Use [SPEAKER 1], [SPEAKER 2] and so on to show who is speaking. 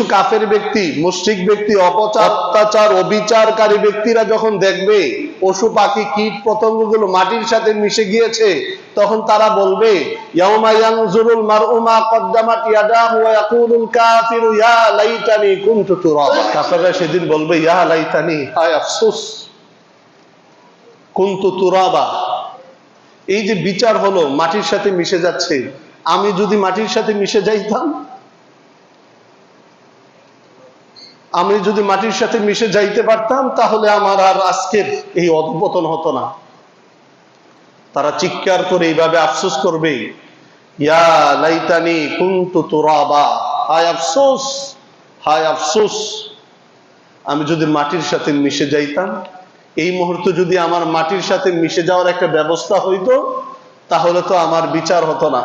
[SPEAKER 1] কিছু কাফের ব্যক্তি, মুশরিক ব্যক্তি, অত্যাচার অবিচারকারী ব্যক্তিরা যখন দেখবে পশু পাখি কীট পতঙ্গগুলো মাটির সাথে মিশে গিয়েছে, তখন তারা বলবে ইয়াউমা ইয়ানজুরুল মারউ মা কদ্দামাত ইয়াদাহু ওয়া ইয়াকুলুল কাফিরু ইয়া লাইতানি কুনতু তুরাবা। কাফেররা সেদিন বলবে ইয়া লাইতানি, হায় আফসোস, কুনতু তুরাবা। এই যে বিচার হলো, মাটির সাথে মিশে যাচ্ছে, আমি যদি মাটির সাথে মিশে যাইতাম, আমি যদি মাটির সাথে মিশে যাইতে পারতাম, তাহলে আমার আর আজকের এই অধঃপতন হতো না। তারা চিৎকার করে এইভাবে আফসোস করবে, ইয়া লাইতানি কুনতু তুরাবা, হায় আফসোস, হায় আফসোস, আমি যদি মাটির সাথে মিশে যাইতাম। এই মুহূর্তে যদি আমার মাটির সাথে মিশে যাওয়ার একটা ব্যবস্থা হইতো, তাহলে তো আমার বিচার হতো না।